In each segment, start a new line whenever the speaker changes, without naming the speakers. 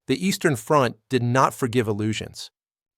The Eastern Front did not forgive illusions.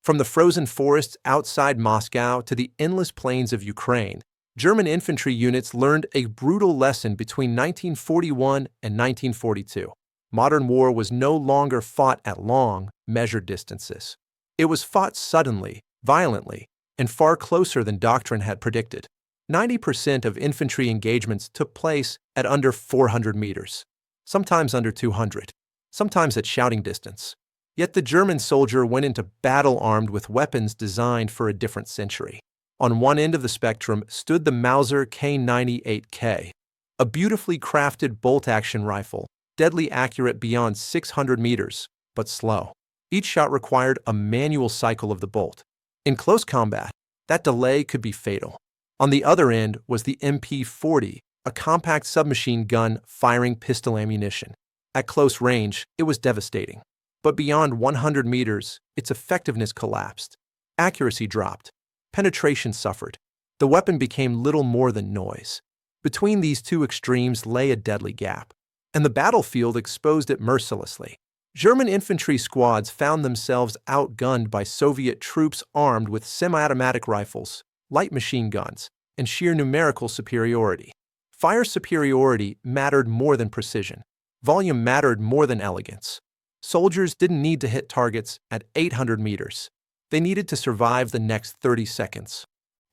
From the frozen forests outside Moscow to the endless plains of Ukraine, German infantry units learned a brutal lesson between 1941 and 1942. Modern war was no longer fought at long, measured distances. It was fought suddenly, violently, and far closer than doctrine had predicted. 90% of infantry engagements took place at under 400 meters, sometimes under 200, sometimes at shouting distance. Yet the German soldier went into battle armed with weapons designed for a different century. On one end of the spectrum stood the Mauser K98K, a beautifully crafted bolt-action rifle, deadly accurate beyond 600 meters, but slow. Each shot required a manual cycle of the bolt. In close combat, that delay could be fatal. On the other end was the MP40, a compact submachine gun firing pistol ammunition. At close range, it was devastating. But beyond 100 meters, its effectiveness collapsed. Accuracy dropped. Penetration suffered. The weapon became little more than noise. Between these two extremes lay a deadly gap, and the battlefield exposed it mercilessly. German infantry squads found themselves outgunned by Soviet troops armed with semi-automatic rifles, light machine guns, and sheer numerical superiority. Fire superiority mattered more than precision. Volume mattered more than elegance. Soldiers didn't need to hit targets at 800 meters. They needed to survive the next 30 seconds.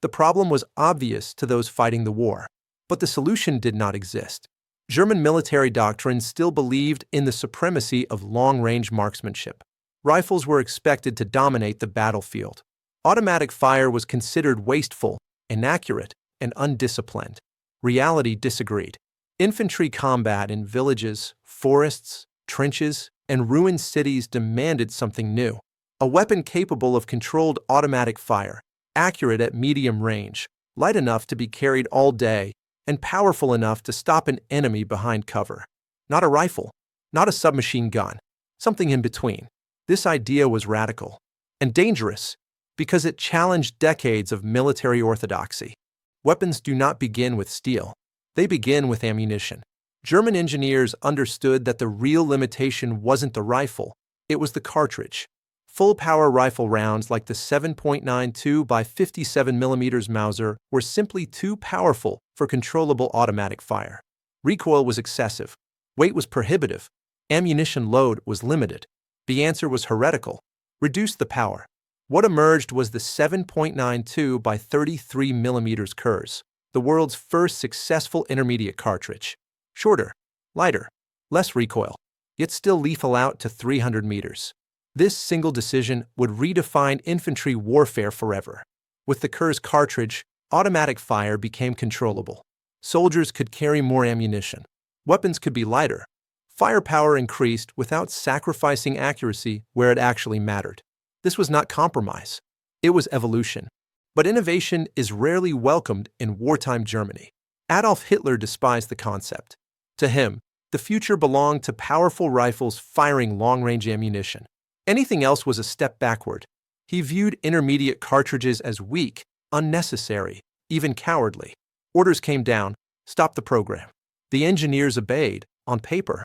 The problem was obvious to those fighting the war, but the solution did not exist. German military doctrine still believed in the supremacy of long-range marksmanship. Rifles were expected to dominate the battlefield. Automatic fire was considered wasteful, inaccurate, and undisciplined. Reality disagreed. Infantry combat in villages, forests, trenches, and ruined cities demanded something new. A weapon capable of controlled automatic fire, accurate at medium range, light enough to be carried all day, and powerful enough to stop an enemy behind cover. Not a rifle, not a submachine gun, something in between. This idea was radical and dangerous because it challenged decades of military orthodoxy. Weapons do not begin with steel. They begin with ammunition. German engineers understood that the real limitation wasn't the rifle, it was the cartridge. Full-power rifle rounds like the 7.92 by 57 mm Mauser were simply too powerful for controllable automatic fire. Recoil was excessive. Weight was prohibitive. Ammunition load was limited. The answer was heretical. Reduce the power. What emerged was the 7.92 by 33 mm Kurz, the world's first successful intermediate cartridge. Shorter, lighter, less recoil, yet still lethal out to 300 meters. This single decision would redefine infantry warfare forever. With the Kurz cartridge, automatic fire became controllable. Soldiers could carry more ammunition. Weapons could be lighter. Firepower increased without sacrificing accuracy where it actually mattered. This was not compromise. It was evolution. But innovation is rarely welcomed in wartime Germany. Adolf Hitler despised the concept. To him, the future belonged to powerful rifles firing long-range ammunition. Anything else was a step backward. He viewed intermediate cartridges as weak, unnecessary, even cowardly. Orders came down, stop the program. The engineers obeyed, on paper.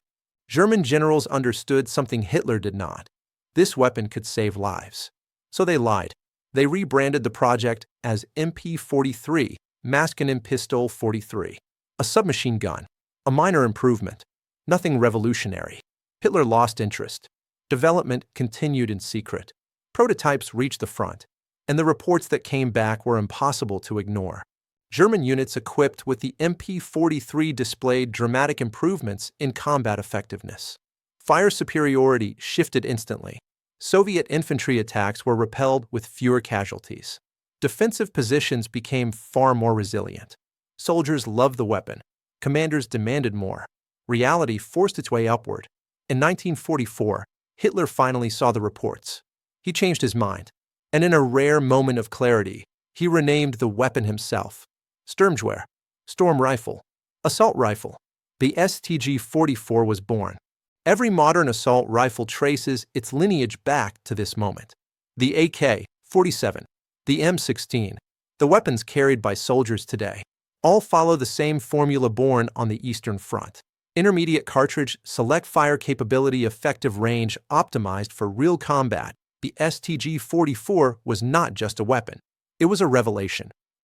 German generals understood something Hitler did not. This weapon could save lives. So they lied. They rebranded the project as MP43, Maskin Pistol 43. A submachine gun. A minor improvement. Nothing revolutionary. Hitler lost interest. Development continued in secret. Prototypes reached the front, and the reports that came back were impossible to ignore. German units equipped with the MP43 displayed dramatic improvements in combat effectiveness. Fire superiority shifted instantly. Soviet infantry attacks were repelled with fewer casualties. Defensive positions became far more resilient. Soldiers loved the weapon. Commanders demanded more. Reality forced its way upward. In 1944, Hitler finally saw the reports. He changed his mind, and in a rare moment of clarity, he renamed the weapon himself. Sturmgewehr, storm rifle, assault rifle. The StG-44 was born. Every modern assault rifle traces its lineage back to this moment. The AK-47, the M16, the weapons carried by soldiers today, all follow the same formula born on the Eastern Front. Intermediate cartridge, select fire capability, effective range, optimized for real combat. The StG-44 was not just a weapon. It was a revelation.